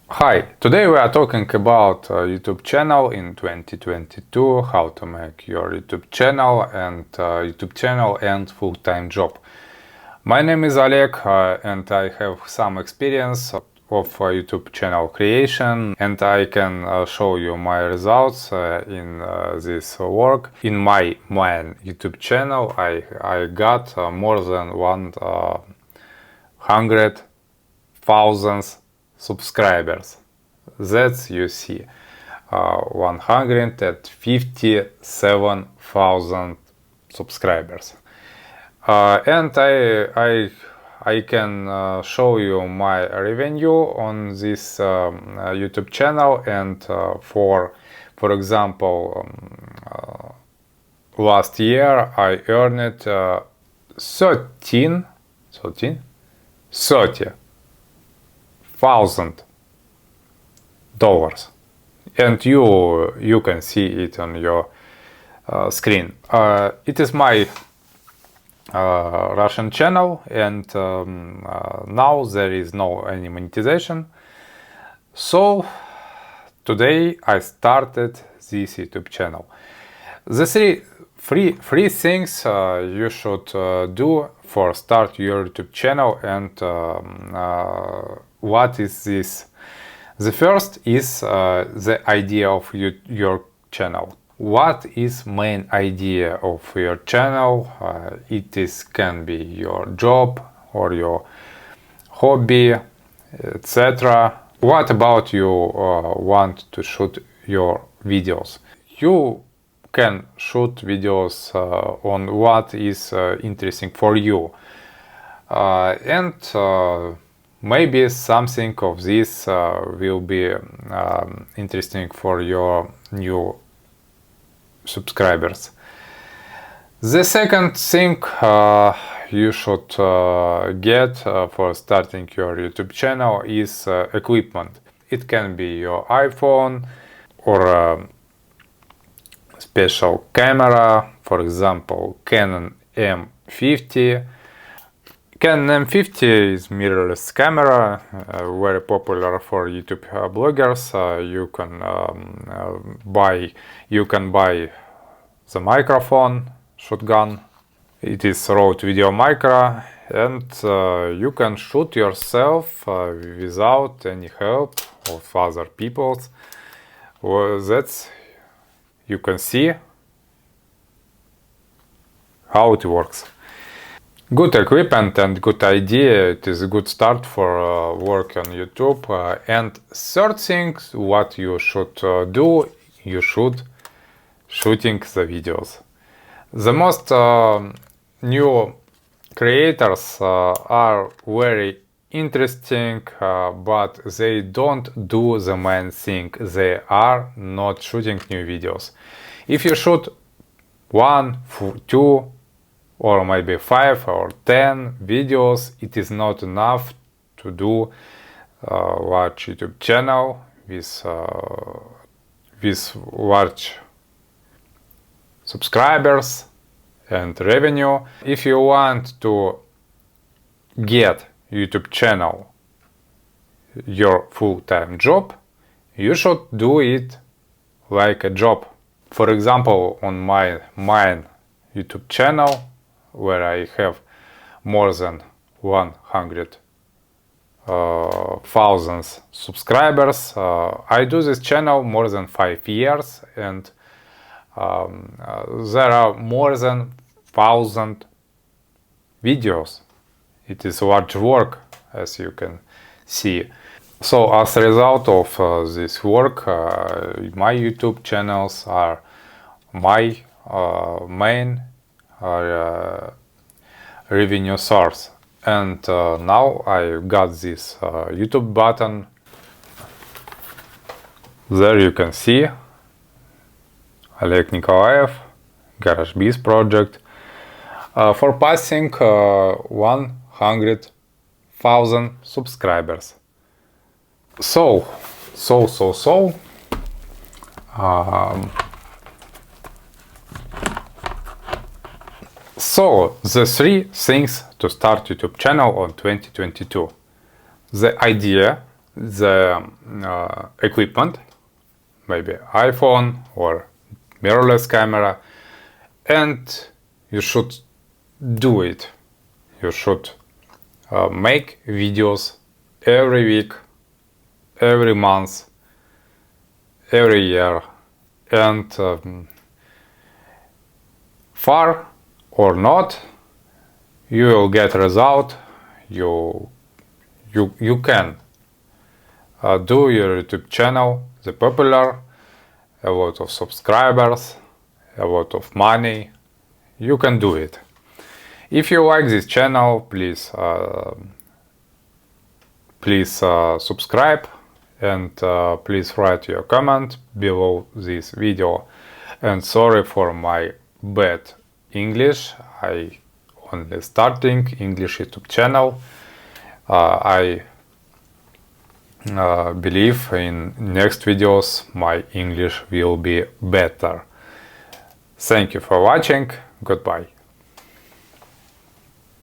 Hi, today we are talking about YouTube channel in 2022, how to make your YouTube channel and full-time job. My name is Oleg and I have some experience of YouTube channel creation, and I can show you my results in this work. In my main YouTube channel I got more than 100,000 subscribers. That's you see 157,000 subscribers, and I can show you my revenue on this YouTube channel. And for example, last year I earned 30,000 dollars, and you can see it on your screen. It is my Russian channel, and now there is no any monetization. So today I started this YouTube channel. The three things you should do for start your YouTube channel, and what is this? The first is the idea of your channel. What is main idea of your channel? Can be your job or your hobby, etc. What about you want to shoot your videos? You can shoot videos on what is interesting for you, and maybe something of this will be interesting for your new subscribers. The second thing you should get for starting your YouTube channel is equipment. It can be your iPhone or a special camera, for example Canon M50. Canon M50 is mirrorless camera, very popular for YouTube bloggers. You can buy the microphone, shotgun. It is Rode Video Micro, and you can shoot yourself without any help of other people. That's you can see how it works. Good equipment and good idea. It is a good start for work on YouTube. And third thing, what you should do, you should shooting the videos. The most new creators are very interesting, but they don't do the main thing. They are not shooting new videos. If you shoot 1, 2, or maybe 5 or 10 videos, it is not enough to do large YouTube channel with large subscribers and revenue. If you want to get YouTube channel your full-time job, you should do it like a job. For example, on my main YouTube channel, where I have more than 100,000 subscribers, I do this channel more than 5 years, and there are more than 1,000 videos. It is large work, as you can see. So as a result of this work, my YouTube channels are my main revenue source. And now I got this YouTube button. There you can see Oleg Nikolaev, GarageBees project, for passing 100,000 subscribers. So the three things to start YouTube channel on 2022. The idea, the equipment, maybe iPhone or mirrorless camera, and you should do it. You should make videos every week, every month, every year, and far or not, you will get result. You can do your YouTube channel the popular, a lot of subscribers, a lot of money. You can do it. If you like this channel, please subscribe, and please write your comment below this video. And sorry for my bad English. I only starting English YouTube channel. I believe in next videos my English will be better. Thank you for watching. Goodbye.